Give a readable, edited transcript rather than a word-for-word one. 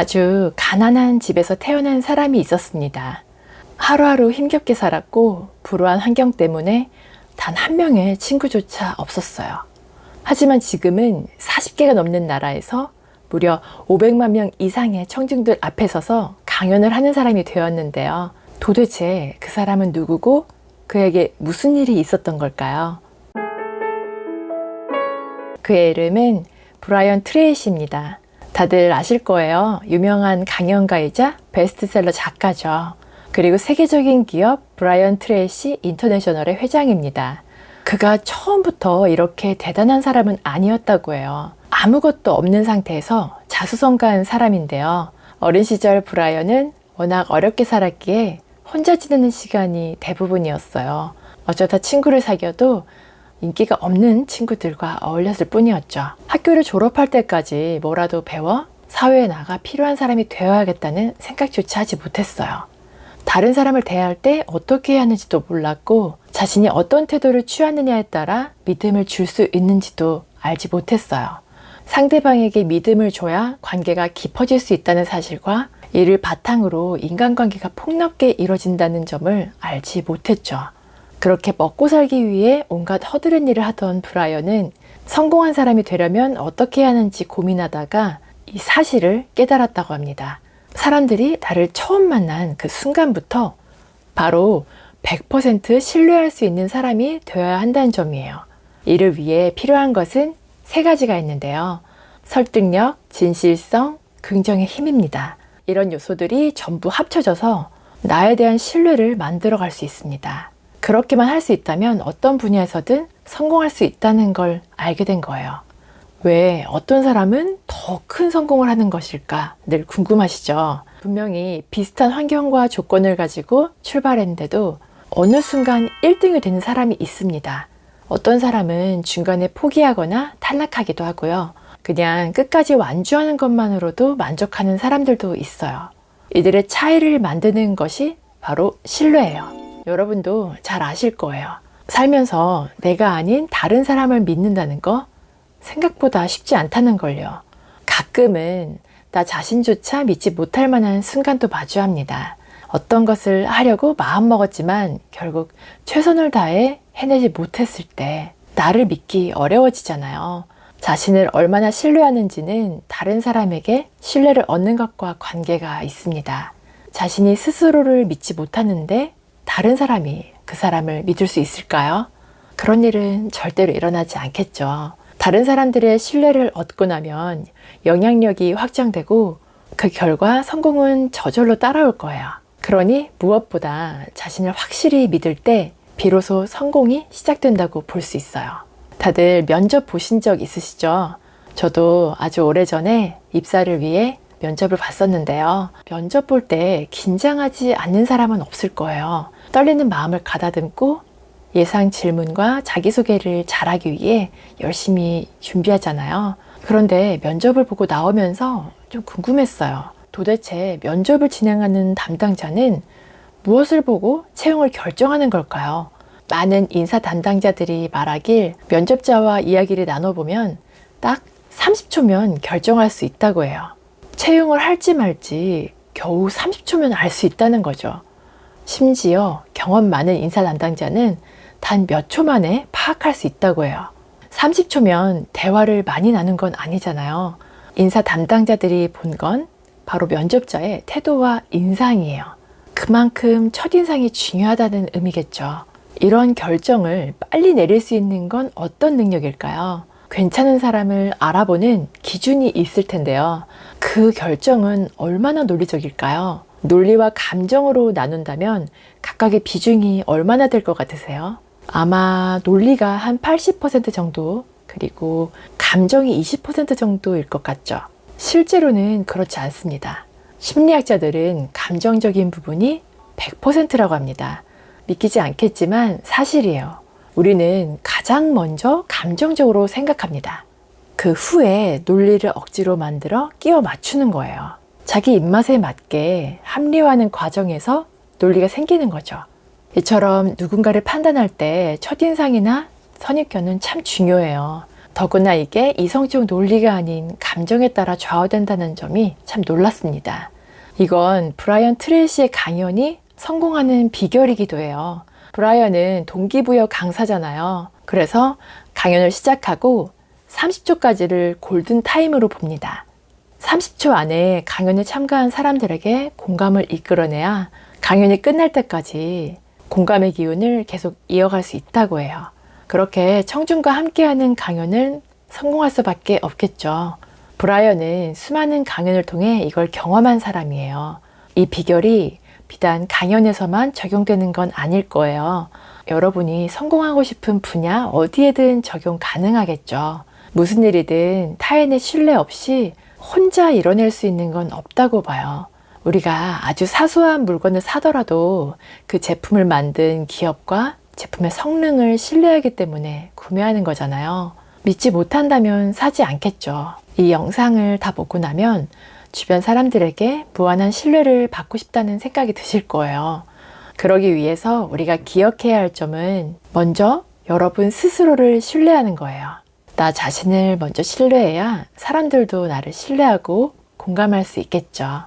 아주 가난한 집에서 태어난 사람이 있었습니다. 하루하루 힘겹게 살았고 불우한 환경 때문에 단 한 명의 친구조차 없었어요. 하지만 지금은 40개가 넘는 나라에서 무려 500만 명 이상의 청중들 앞에 서서 강연을 하는 사람이 되었는데요. 도대체 그 사람은 누구고 그에게 무슨 일이 있었던 걸까요? 그의 이름은 브라이언 트레이시입니다. 다들 아실 거예요. 유명한 강연가이자 베스트셀러 작가죠. 그리고 세계적인 기업 브라이언 트레이시 인터내셔널의 회장입니다. 그가 처음부터 이렇게 대단한 사람은 아니었다고 해요. 아무것도 없는 상태에서 자수성가한 사람인데요. 어린 시절 브라이언은 워낙 어렵게 살았기에 혼자 지내는 시간이 대부분이었어요. 어쩌다 친구를 사귀어도 인기가 없는 친구들과 어울렸을 뿐이었죠. 학교를 졸업할 때까지 뭐라도 배워 사회에 나가 필요한 사람이 되어야겠다는 생각조차 하지 못했어요. 다른 사람을 대할 때 어떻게 해야 하는지도 몰랐고 자신이 어떤 태도를 취하느냐에 따라 믿음을 줄 수 있는지도 알지 못했어요. 상대방에게 믿음을 줘야 관계가 깊어질 수 있다는 사실과 이를 바탕으로 인간관계가 폭넓게 이루어진다는 점을 알지 못했죠. 그렇게 먹고 살기 위해 온갖 허드렛 일을 하던 브라이언은 성공한 사람이 되려면 어떻게 해야 하는지 고민하다가 이 사실을 깨달았다고 합니다. 사람들이 나를 처음 만난 그 순간부터 바로 100% 신뢰할 수 있는 사람이 되어야 한다는 점이에요. 이를 위해 필요한 것은 3가지가 있는데요. 설득력, 진실성, 긍정의 힘입니다. 이런 요소들이 전부 합쳐져서 나에 대한 신뢰를 만들어갈 수 있습니다. 그렇게만 할 수 있다면 어떤 분야에서든 성공할 수 있다는 걸 알게 된 거예요. 왜 어떤 사람은 더 큰 성공을 하는 것일까 늘 궁금하시죠? 분명히 비슷한 환경과 조건을 가지고 출발했는데도 어느 순간 1등이 되는 사람이 있습니다. 어떤 사람은 중간에 포기하거나 탈락하기도 하고요. 그냥 끝까지 완주하는 것만으로도 만족하는 사람들도 있어요. 이들의 차이를 만드는 것이 바로 신뢰예요. 여러분도 잘 아실 거예요. 살면서 내가 아닌 다른 사람을 믿는다는 거 생각보다 쉽지 않다는 걸요. 가끔은 나 자신조차 믿지 못할 만한 순간도 마주합니다. 어떤 것을 하려고 마음먹었지만 결국 최선을 다해 해내지 못했을 때 나를 믿기 어려워지잖아요. 자신을 얼마나 신뢰하는지는 다른 사람에게 신뢰를 얻는 것과 관계가 있습니다. 자신이 스스로를 믿지 못하는데 다른 사람이 그 사람을 믿을 수 있을까요? 그런 일은 절대로 일어나지 않겠죠. 다른 사람들의 신뢰를 얻고 나면 영향력이 확장되고 그 결과 성공은 저절로 따라올 거예요. 그러니 무엇보다 자신을 확실히 믿을 때 비로소 성공이 시작된다고 볼 수 있어요. 다들 면접 보신 적 있으시죠? 저도 아주 오래전에 입사를 위해 면접을 봤었는데요. 면접 볼 때 긴장하지 않는 사람은 없을 거예요. 떨리는 마음을 가다듬고 예상 질문과 자기소개를 잘하기 위해 열심히 준비하잖아요. 그런데 면접을 보고 나오면서 좀 궁금했어요. 도대체 면접을 진행하는 담당자는 무엇을 보고 채용을 결정하는 걸까요? 많은 인사 담당자들이 말하길 면접자와 이야기를 나눠보면 딱 30초면 결정할 수 있다고 해요. 채용을 할지 말지 겨우 30초면 알 수 있다는 거죠. 심지어 경험 많은 인사 담당자는 단 몇 초 만에 파악할 수 있다고 해요. 30초면 대화를 많이 나눈 건 아니잖아요. 인사 담당자들이 본 건 바로 면접자의 태도와 인상이에요. 그만큼 첫인상이 중요하다는 의미겠죠. 이런 결정을 빨리 내릴 수 있는 건 어떤 능력일까요? 괜찮은 사람을 알아보는 기준이 있을 텐데요. 그 결정은 얼마나 논리적일까요? 논리와 감정으로 나눈다면 각각의 비중이 얼마나 될 것 같으세요? 아마 논리가 한 80% 정도, 그리고 감정이 20% 정도일 것 같죠? 실제로는 그렇지 않습니다. 심리학자들은 감정적인 부분이 100%라고 합니다. 믿기지 않겠지만 사실이에요. 우리는 가장 먼저 감정적으로 생각합니다. 그 후에 논리를 억지로 만들어 끼워 맞추는 거예요. 자기 입맛에 맞게 합리화하는 과정에서 논리가 생기는 거죠. 이처럼 누군가를 판단할 때 첫인상이나 선입견은 참 중요해요. 더구나 이게 이성적 논리가 아닌 감정에 따라 좌우된다는 점이 참 놀랐습니다. 이건 브라이언 트레이시의 강연이 성공하는 비결이기도 해요. 브라이언은 동기부여 강사잖아요. 그래서 강연을 시작하고 30초까지를 골든타임으로 봅니다. 30초 안에 강연에 참가한 사람들에게 공감을 이끌어내야 강연이 끝날 때까지 공감의 기운을 계속 이어갈 수 있다고 해요. 그렇게 청중과 함께하는 강연은 성공할 수밖에 없겠죠. 브라이언은 수많은 강연을 통해 이걸 경험한 사람이에요. 이 비결이 비단 강연에서만 적용되는 건 아닐 거예요. 여러분이 성공하고 싶은 분야 어디에든 적용 가능하겠죠. 무슨 일이든 타인의 신뢰 없이 혼자 이뤄낼 수 있는 건 없다고 봐요. 우리가 아주 사소한 물건을 사더라도 그 제품을 만든 기업과 제품의 성능을 신뢰하기 때문에 구매하는 거잖아요. 믿지 못한다면 사지 않겠죠. 이 영상을 다 보고 나면 주변 사람들에게 무한한 신뢰를 받고 싶다는 생각이 드실 거예요. 그러기 위해서 우리가 기억해야 할 점은 먼저 여러분 스스로를 신뢰하는 거예요. 나 자신을 먼저 신뢰해야 사람들도 나를 신뢰하고 공감할 수 있겠죠.